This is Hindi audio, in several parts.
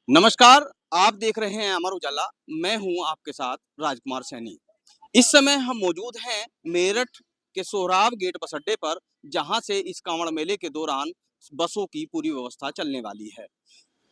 नमस्कार, आप देख रहे हैं अमर उजाला। मैं हूं आपके साथ राजकुमार सैनी। इस समय हम मौजूद हैं मेरठ के सोहराब गेट बस अड्डे पर, जहां से इस कांवड़ मेले के दौरान बसों की पूरी व्यवस्था चलने वाली है।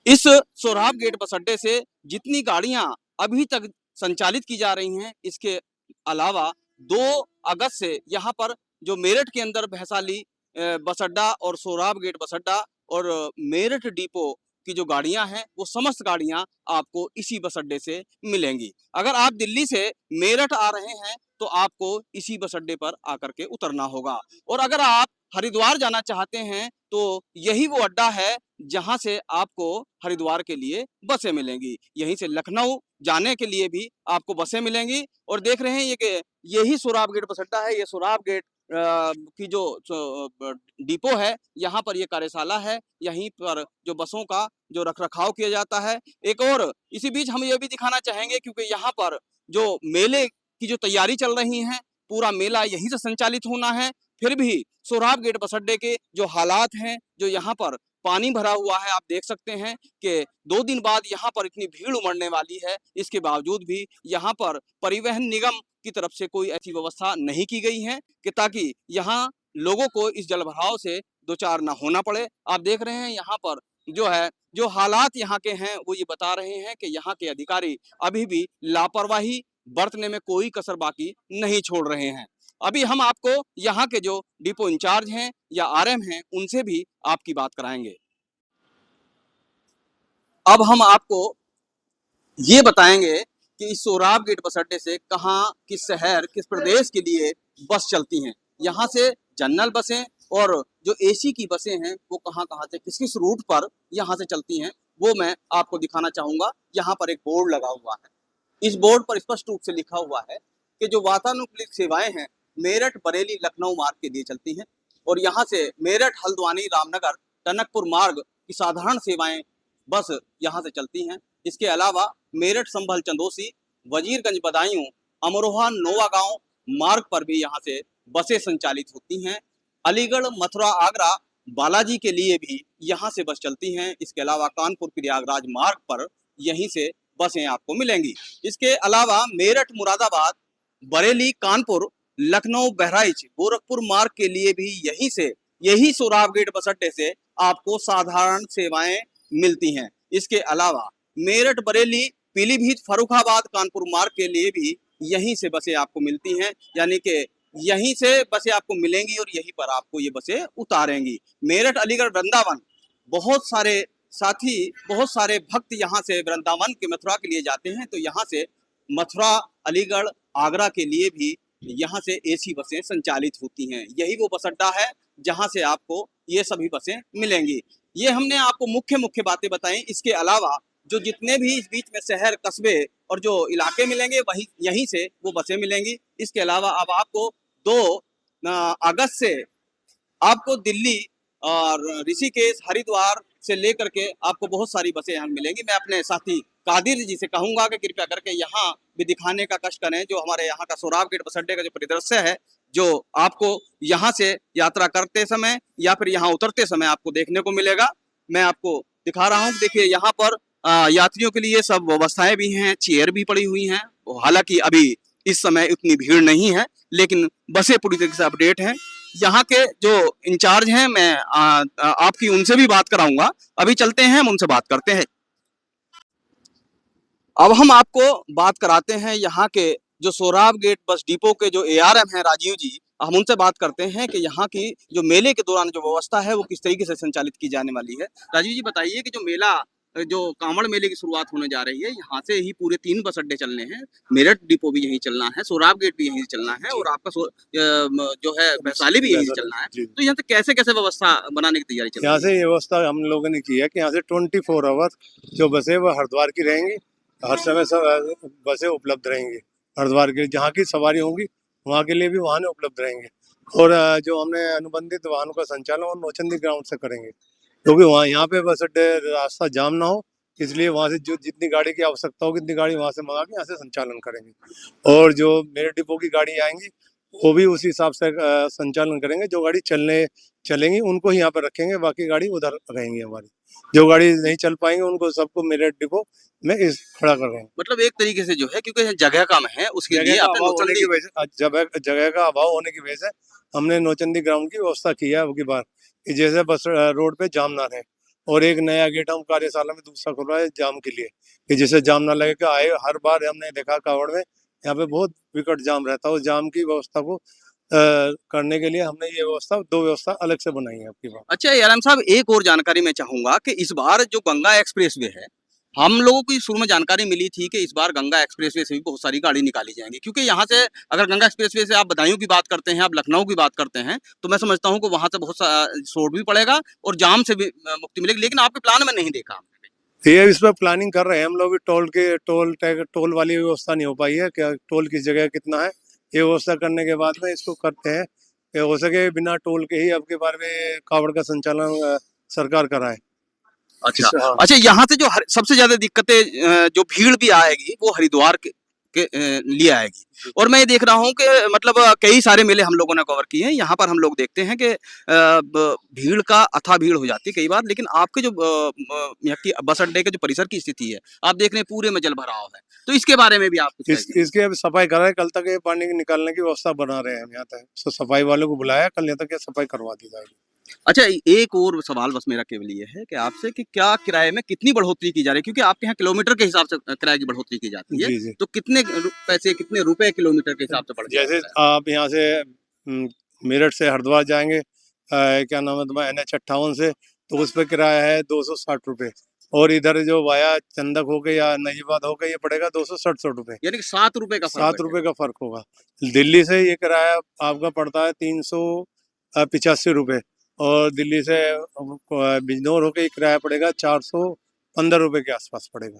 इस सोहराब गेट बस अड्डे से जितनी गाड़ियां अभी तक संचालित की जा रही हैं, इसके अलावा 2 अगस्त से यहाँ पर जो मेरठ के अंदर वैशाली बस अड्डा और सोहराब गेट बस अड्डा और मेरठ डिपो की जो गाड़ियां हैं, वो समस्त गाड़ियां आपको इसी बस अड्डे से मिलेंगी। अगर आप दिल्ली से मेरठ आ रहे हैं, तो आपको इसी बस अड्डे पर आकर के उतरना होगा। और अगर आप हरिद्वार जाना चाहते हैं, तो यही वो अड्डा है जहां से आपको हरिद्वार के लिए बसें मिलेंगी। यहीं से लखनऊ जाने के लिए भी आपको बसें मिलेंगी। और देख रहे हैं ये कि यही सोहराब गेट बस अड्डा है। ये सोहराब गेट की जो डिपो है, यहाँ पर ये कार्यशाला है। यहीं पर जो बसों का जो रखरखाव किया जाता है। एक और इसी बीच हम ये भी दिखाना चाहेंगे, क्योंकि यहाँ पर जो मेले की जो तैयारी चल रही है, पूरा मेला यहीं से संचालित होना है। फिर भी सोहराब गेट बस अड्डे के जो हालात हैं, जो यहाँ पर पानी भरा हुआ है, आप देख सकते हैं कि 2 दिन बाद यहाँ पर इतनी भीड़ उमड़ने वाली है। इसके बावजूद भी यहाँ पर परिवहन निगम की तरफ से कोई ऐसी व्यवस्था नहीं की गई है कि ताकि यहाँ लोगों को इस जलभराव से दो चार ना होना पड़े। आप देख रहे हैं यहाँ पर जो है, जो हालात यहाँ के हैं, वो ये बता रहे हैं कि यहाँ के अधिकारी अभी भी लापरवाही बरतने में कोई कसर बाकी नहीं छोड़ रहे हैं। अभी हम आपको यहाँ के जो डिपो इंचार्ज हैं या आरएम हैं, उनसे भी आपकी बात कराएंगे। अब हम आपको ये बताएंगे कि इस सोहराब गेट बस अड्डे से कहाँ, किस शहर, किस प्रदेश के लिए बस चलती हैं। यहाँ से जनरल बसें और जो एसी की बसें हैं, वो कहाँ-कहाँ से किस-किस रूट पर यहाँ से चलती हैं, वो मैं आपको दिखाना चाहूँगा। यहाँ पर एक बोर्ड लगा हुआ है। इस बोर्ड पर स्पष्ट रूप से लिखा हुआ है कि जो वातानुकूलित सेवाएं हैं, मेरठ, बरेली, लखनऊ मार्ग के लिए चलती हैं। और यहाँ से मेरठ, हल्द्वानी, रामनगर, टनकपुर मार्ग की साधारण सेवाएं बस यहाँ से चलती हैं। इसके अलावा मेरठ, संभल, चंदौसी, वजीरगंज, बदायूं, अमरोहा, नोवागांव मार्ग पर भी यहाँ से बसें संचालित होती हैं। अलीगढ़, मथुरा, आगरा, बालाजी के लिए भी यहाँ से बस चलती हैं। इसके अलावा कानपुर, प्रयागराज मार्ग पर यहीं से बसें आपको मिलेंगी। इसके अलावा मेरठ, मुरादाबाद, बरेली, कानपुर, लखनऊ, बहराइच, गोरखपुर मार्ग के लिए भी यहीं से, यही सोहराब गेट बस अड्डे से आपको साधारण सेवाएं मिलती हैं। इसके अलावा मेरठ, बरेली, पीलीभीत, फर्रुखाबाद, कानपुर मार्ग के लिए भी यहीं से बसें आपको मिलती हैं। यानी कि यहीं से बसें आपको मिलेंगी और यहीं पर आपको ये बसें उतारेंगी। मेरठ, अलीगढ़, वृंदावन, बहुत सारे साथी, बहुत सारे भक्त यहाँ से वृंदावन के, मथुरा के लिए जाते हैं, तो यहाँ से मथुरा, अलीगढ़, आगरा के लिए भी यहाँ से एसी बसें संचालित होती हैं। यही वो बस अड्डा है जहाँ से आपको ये सभी बसें मिलेंगी। ये हमने आपको मुख्य मुख्य बातें बताई। इसके अलावा जो जितने भी इस बीच में शहर, कस्बे और जो इलाके मिलेंगे, वही यहीं से वो बसें मिलेंगी। इसके अलावा अब आपको 2 अगस्त से आपको दिल्ली और ऋषिकेश, हरिद्वार से लेकर के आपको बहुत सारी बसें यहाँ मिलेंगी। मैं अपने साथी कादिर जी से कहूंगा कि कृपया करके यहाँ भी दिखाने का कष्ट करें, जो हमारे यहाँ का सोहराब गेट बस अड्डे का जो परिदृश्य है, जो आपको यहाँ से यात्रा करते समय या फिर यहाँ उतरते समय आपको देखने को मिलेगा। मैं आपको दिखा रहा हूँ। देखिए यहाँ पर यात्रियों के लिए सब व्यवस्थाएं भी हैं, चेयर भी पड़ी हुई हैं। हालांकि अभी इस समय उतनी भीड़ नहीं है, लेकिन बसें पूरी तरीके से अपडेट हैं। यहाँ के जो इंचार्ज हैं, मैं आपकी उनसे भी बात कराऊंगा। अभी चलते हैं, हम उनसे बात करते हैं। अब हम आपको बात कराते हैं यहाँ के जो सोहराब गेट बस डिपो के जो एआरएम हैं, राजीव जी। हम उनसे बात करते हैं कि यहाँ की जो मेले के दौरान जो व्यवस्था है, वो किस तरीके से संचालित की जाने वाली है। राजीव जी, बताइए कि जो मेला, जो कांवड़ मेले की शुरुआत होने जा रही है, यहाँ से ही पूरे 3 बस अड्डे चलने हैं। मेरठ डिपो भी यहीं चलना है, सोहराब गेट भी यहीं से चलना है और आपका जो है वैशाली भी यहीं से चलना है। तो यहाँ से कैसे कैसे व्यवस्था बनाने की तैयारी चल रही है? यहाँ से ये व्यवस्था हम लोगों ने की है कि यहाँ से 24 आवर जो बसें वो हरिद्वार की रहेंगी। हर समय सब बसें उपलब्ध रहेंगी। हरिद्वार के जहाँ की सवारी होंगी, वहाँ के लिए भी वाहन उपलब्ध रहेंगे। और जो हमने अनुबंधित वाहनों का संचालन और नौचंदी ग्राउंड से करेंगे, क्योंकि वहाँ यहाँ पे बस अड्डे रास्ता जाम ना हो, इसलिए वहाँ से जो जितनी गाड़ी की आवश्यकता होगी, उतनी गाड़ी वहाँ से मंगा के यहाँ से संचालन करेंगे। और जो मेरे डिपो की गाड़ी आएंगी, वो भी उसी हिसाब से संचालन करेंगे। जो गाड़ी चलेंगी उनको ही यहाँ पर रखेंगे, बाकी गाड़ी उधर रहेंगी हमारी। जो गाड़ी नहीं चल पाएंगे उनको सबको मेरठ डिपो में इस खड़ा कर रहे हैं। मतलब एक तरीके से जो है, क्योंकि जगह कम है उसके जगह लिए का आपने अभाव होने नौचंदी। की वजह जगह का अभाव होने की वजह से हमने नौचंदी ग्राउंड की व्यवस्था की है अब की बार, कि जैसे बस रोड पे जाम ना रहे। और एक नया गेट हम कार्यशाला में दूसरा खुल रहा है जाम के लिए, कि जिससे जाम ना लगे। कि आए हर बार हमने देखा कावड़ में यहाँ पे बहुत विकट जाम रहता है। उस जाम की व्यवस्था को करने के लिए हमने ये दो व्यवस्था अलग से बनाई है आपकी बार। अच्छा याराम साहब, एक और जानकारी मैं चाहूंगा कि इस बार जो गंगा एक्सप्रेसवे है, हम लोगों को शुरू में जानकारी मिली थी कि इस बार गंगा एक्सप्रेसवे से भी बहुत सारी गाड़ी निकाली जाएंगी, क्योंकि यहाँ से अगर गंगा एक्सप्रेसवे से आप बदायूं की बात करते हैं, आप लखनऊ की बात करते हैं, तो मैं समझता हूँ कि वहां से बहुत सा शोर भी पड़ेगा और जाम से भी मुक्ति मिलेगी। लेकिन आपके प्लान में नहीं देखा। ये इस पर प्लानिंग कर रहे हैं हम लोग भी। टोल वाली व्यवस्था नहीं हो पाई है, क्या टोल किस जगह कितना है, ये व्यवस्था करने के बाद में इसको करते हैं कि हो सके बिना टोल के ही अब के बारे में कावड़ का संचालन सरकार कराए। अच्छा। हाँ। अच्छा, यहाँ से जो सबसे ज्यादा दिक्कतें, जो भीड़ भी आएगी वो हरिद्वार के लिए आएगी। और मैं ये देख रहा हूँ कि मतलब कई सारे मेले हम लोगों ने कवर किए हैं, यहाँ पर हम लोग देखते हैं कि भीड़ का अथा भीड़ हो जाती है कई बार। लेकिन आपके जो यहाँ की बस अड्डे के जो परिसर की स्थिति है, आप देख रहे हैं पूरे में जल भराव है, तो इसके बारे में भी आप कुछ कहिए। इसकी अभी सफाई कर रहे हैं। कल तक ये पानी निकालने की व्यवस्था बना रहे हैं हम यहाँ तक। तो सफाई वालों को बुलाया, कल यहाँ तक ये सफाई करवा दी जाएगी। अच्छा, एक और सवाल बस मेरा केवल ये है कि आपसे कि क्या किराए में कितनी बढ़ोतरी की जा रही है, क्योंकि आपके यहाँ किलोमीटर के हिसाब से किराए की बढ़ोतरी की जाती है। जी जी। तो कितने पैसे, कितने रुपए किलोमीटर के हिसाब से बढ़ जैसे जाएगा? आप यहाँ से मेरठ से हरिद्वार जाएंगे, क्या नाम है तुम्हारा, NH 58 से, तो उस पर किराया है 260 रुपये। और इधर जो वाया चंदक हो गए या नजीबाद हो गए, ये पड़ेगा 267 रुपये। यानी कि 7 रुपए का फर्क 7 रुपये का फर्क होगा। दिल्ली से ये किराया आपका पड़ता है 385 रुपये। और दिल्ली से बिजनौर होके ये किराया पड़ेगा 415 रुपये के आसपास पड़ेगा।